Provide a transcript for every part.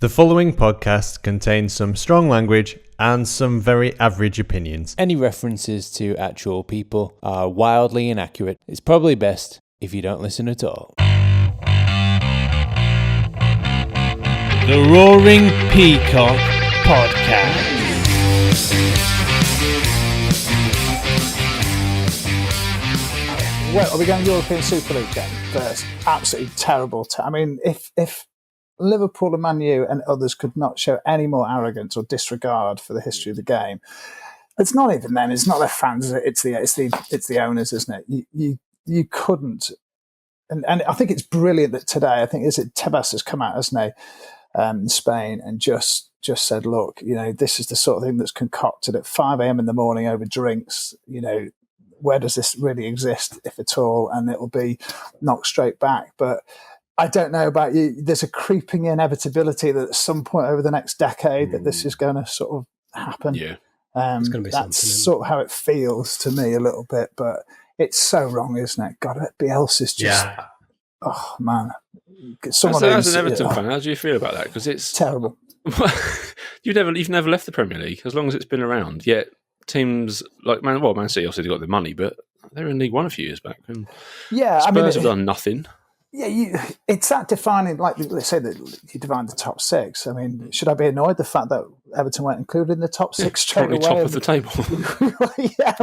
The following podcast contains some strong language and some very average opinions. Any references to actual people are wildly inaccurate. It's probably best if you don't listen at all. The Roaring Peacock Podcast. Well, are we going European Super League game first? Absolutely terrible. I mean, if Liverpool and Man U and others could not show any more arrogance or disregard for the history of the game, it's not even them. It's not their fans. It's the owners, isn't it? You couldn't. And I think it's brilliant that today, I think Tebas has come out, hasn't he, in Spain, and just said, look, this is the sort of thing that's concocted at 5 a.m. in the morning over drinks. Where does this really exist, if at all? And it'll be knocked straight back. But I don't know about you. There's a creeping inevitability that at some point over the next decade that this is going to sort of happen. Yeah, it's going to be that's sort of how it feels to me a little bit. But it's so wrong, isn't it? God, Bielsa's just oh man. As an Everton fan, how do you feel about that? Because it's terrible. You've never left the Premier League as long as it's been around. Yet teams like Man City obviously got the money, but they were in League One a few years back. And Spurs have done nothing. Yeah, it's that defining, like let's say that you define the top six. I mean, should I be annoyed the fact that Everton weren't included in the top six straight away? Top of the table. Yeah,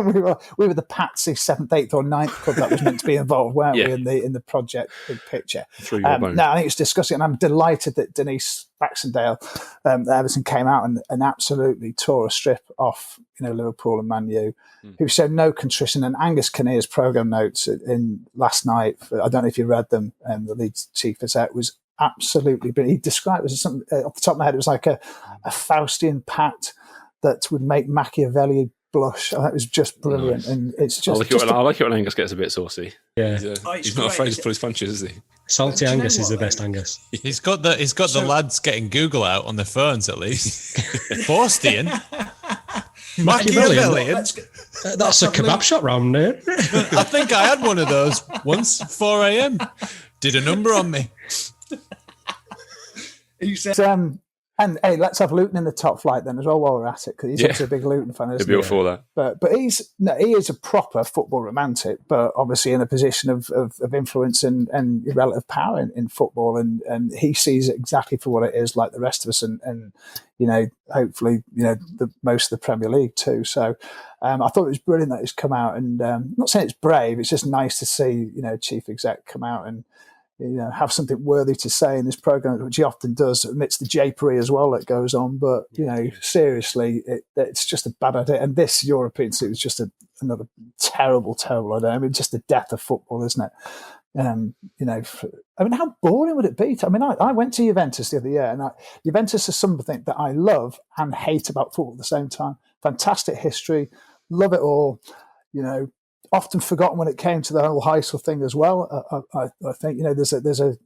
we were the patsy 7th, 8th or 9th club that was meant to be involved, weren't we, in the project big picture? Now, I think it's disgusting, and I'm delighted that Denise Baxendale, that Everton came out and absolutely tore a strip off, Liverpool and Man U, who showed no contrition. And Angus Kinnear's programme notes in last night, I don't know if you read them, the Leeds chief exec, was absolutely brilliant. He described it as something, off the top of my head, it was like a Faustian pat that would make Machiavelli blush. That was just brilliant. Nice. And it's just I like it when Angus gets a bit saucy. Yeah, he's not afraid to pull his punches, is he? Salty Angus is the best Angus. He's got the lads getting Google out on their phones at least. Faustian. Machiavellian. That's a kebab shop round there. I think I had one of those once, 4 a.m. Did a number on me. You said, and hey, let's have Luton in the top flight then as well while we're at it, because he's obviously a big Luton fan, isn't he? He'll be all for that. But he is a proper football romantic, but obviously in a position of influence and relative power in football, and he sees it exactly for what it is, like the rest of us, and hopefully the most of the Premier League too. So I thought it was brilliant that he's come out, and I'm not saying it's brave, it's just nice to see chief exec come out and have something worthy to say in this programme, which he often does amidst the japery as well that goes on. But, seriously, it's just a bad idea. And this European Super is just another terrible, terrible idea. I mean, just the death of football, isn't it? How boring would it be? I went to Juventus the other year, and Juventus is something that I love and hate about football at the same time. Fantastic history, love it all, often forgotten when it came to the whole Heysel thing as well. I think there's a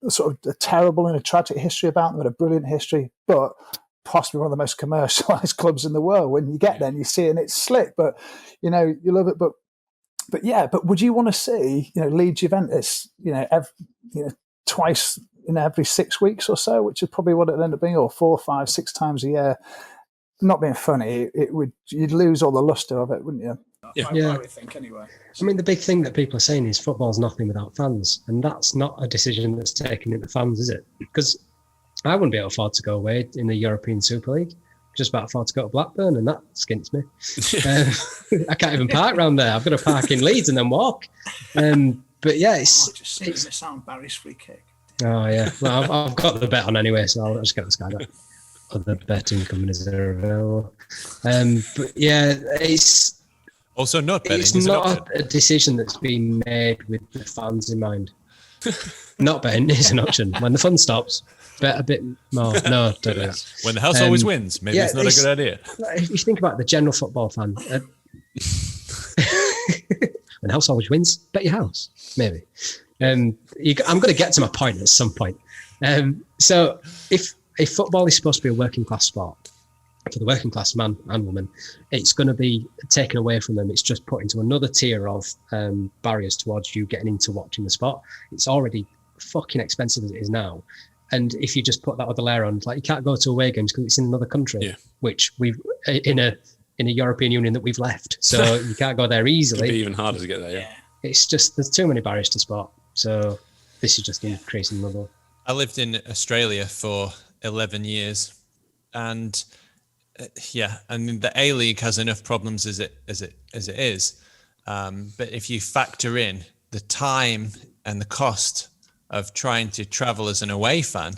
sort of a terrible and a tragic history about them, but a brilliant history, but possibly one of the most commercialised clubs in the world. When you get there and you see it and it's slick, but you love it. But would you want to see Leeds Juventus twice every 6 weeks or so, which is probably what it'd end up being, or 4, 5, 6 times a year? Not being funny, you'd lose all the lustre of it, wouldn't you? I would think anyway. I mean, the big thing that people are saying is football's nothing without fans, and that's not a decision that's taken in the fans, is it? Because I wouldn't be able to afford to go away in the European Super League. Just about afford to go to Blackburn, and that skints me. I can't even park around there. I've got to park in Leeds and then walk. But yeah, it's miss out on Barry's free kick. Oh yeah, well I've got the bet on anyway, so I'll just get the Sky Bet. Other betting companies are available. But yeah, it's. Also, not betting. It's not a decision that's been made with the fans in mind. Not betting is an option. When the fun stops, bet a bit more. No, don't do it. When the house always wins, maybe it's not a good idea. If you think about the general football fan, when the house always wins, bet your house. Maybe. I'm going to get to my point at some point. So if football is supposed to be a working class sport, for the working class man and woman, it's going to be taken away from them. It's just put into another tier of barriers towards you getting into watching the sport. It's already fucking expensive as it is now. And if you just put that other layer on, like you can't go to away games because it's in another country, which we've in a European Union that we've left. So you can't go there easily. It'd be even harder to get there, yeah. It's just, there's too many barriers to spot. So this is just increasing the level. I lived in Australia for 11 years, and I mean the A-League has enough problems as it is. But if you factor in the time and the cost of trying to travel as an away fan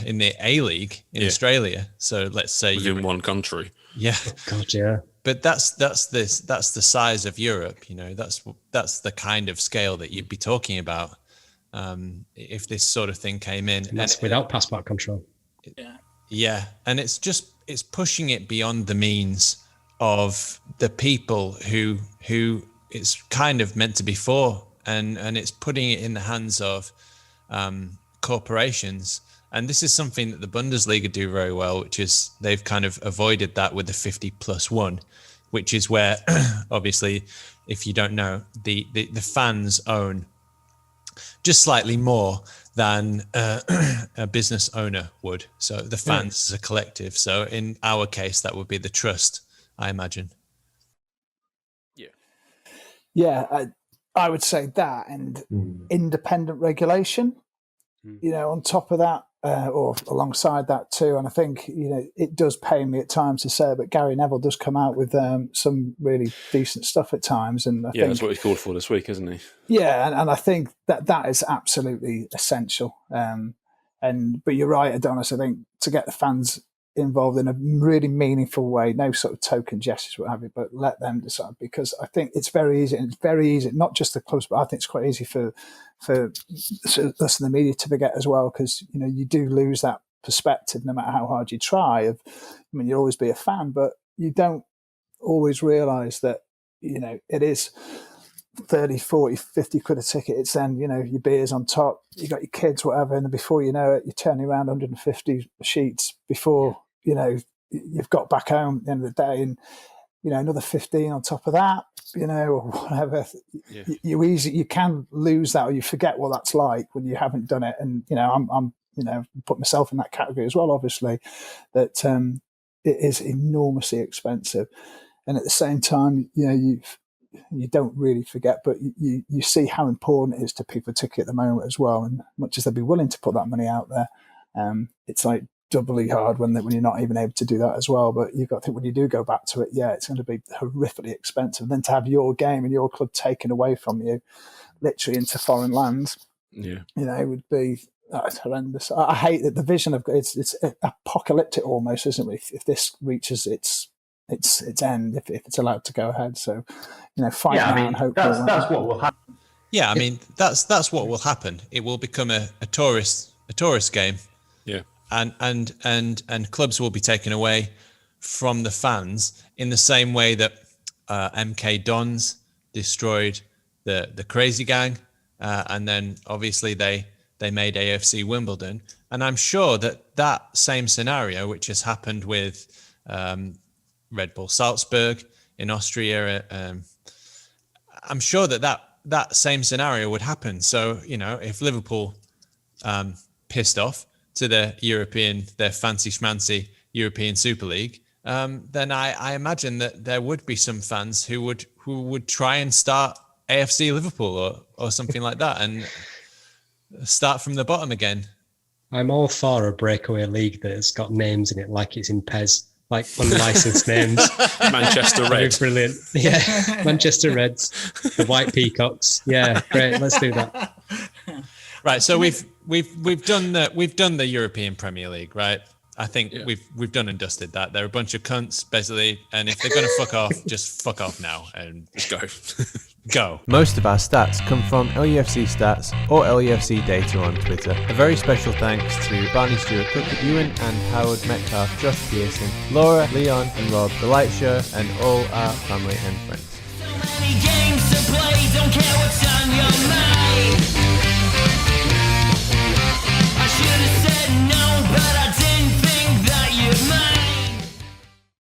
in the A-League in Australia, so let's say within one country. Yeah. Oh, God, yeah. But that's the size of Europe, you know. That's the kind of scale that you'd be talking about if this sort of thing came in. And that's without passport control. Yeah, and it's pushing it beyond the means of the people who it's kind of meant to be for, and it's putting it in the hands of corporations. And this is something that the Bundesliga do very well, which is they've kind of avoided that with the 50+1, which is where, obviously, if you don't know, the fans own just slightly more than a business owner would. So the fans as a collective. So in our case, that would be the trust, I imagine. Yeah, I would say that, and independent regulation, you know, on top of that, or alongside that too. And I think, you know, it does pain me at times to say, but Gary Neville does come out with some really decent stuff at times. And I think that's what he's called for this week, isn't he? Yeah, and I think that is absolutely essential. But you're right, Adonis. I think to get the fans involved in a really meaningful way, no sort of token gestures, what have you, but let them decide, because I think it's very easy, and it's very easy, not just the clubs, but I think it's quite easy for us in the media to forget as well, because, you know, you do lose that perspective no matter how hard you try. You'll always be a fan, but you don't always realise that, you know, it is 30, 40, 50 quid a ticket. It's then, you know, your beers on top, you got your kids, whatever, and before you know it, you're turning around 150 sheets before, you know, you've got back home at the end of the day, and, you know, another 15 on top of that, you know, or whatever. You can lose that, or you forget what that's like when you haven't done it. And, you know, I'm you know, put myself in that category as well, obviously, that it is enormously expensive. And at the same time, you know, you don't really forget, but you see how important it is to people, particularly at the moment as well. And much as they'd be willing to put that money out there, it's like doubly hard when you're not even able to do that as well. But you've got to think, when you do go back to it, it's going to be horrifically expensive. And then to have your game and your club taken away from you, literally into foreign lands, you know, it would be horrendous. I hate that the vision of it's apocalyptic almost, isn't it? If this reaches its end, if it's allowed to go ahead. So, you know, fight out and hope. That's what will happen. Yeah, I mean, that's what will happen. It will become a tourist game. Yeah. And clubs will be taken away from the fans in the same way that MK Dons destroyed the Crazy Gang, and then obviously they made AFC Wimbledon. And I'm sure that same scenario, which has happened with Red Bull Salzburg in Austria, I'm sure that same scenario would happen. So, you know, if Liverpool pissed off to their fancy schmancy European Super League, then I imagine that there would be some fans who would try and start AFC Liverpool or something like that, and start from the bottom again. I'm all for a breakaway league that's got names in it, like it's in PES, like unlicensed names. Manchester Reds. Brilliant. Yeah, Manchester Reds, the White Peacocks. Yeah, great. Let's do that. Right. So we've done the European Premier League, right? I think we've done and dusted that. They're a bunch of cunts, basically, and if they're going to fuck off, just fuck off now and just go. Go. Most of our stats come from LUFC Stats or LUFC Data on Twitter. A very special thanks to Barney Stewart, Cook, Ewan and Howard Metcalf, Josh Pearson, Laura, Leon and Rob, The Light Show, and all our family and friends. So many games to play, don't care what's on your mind.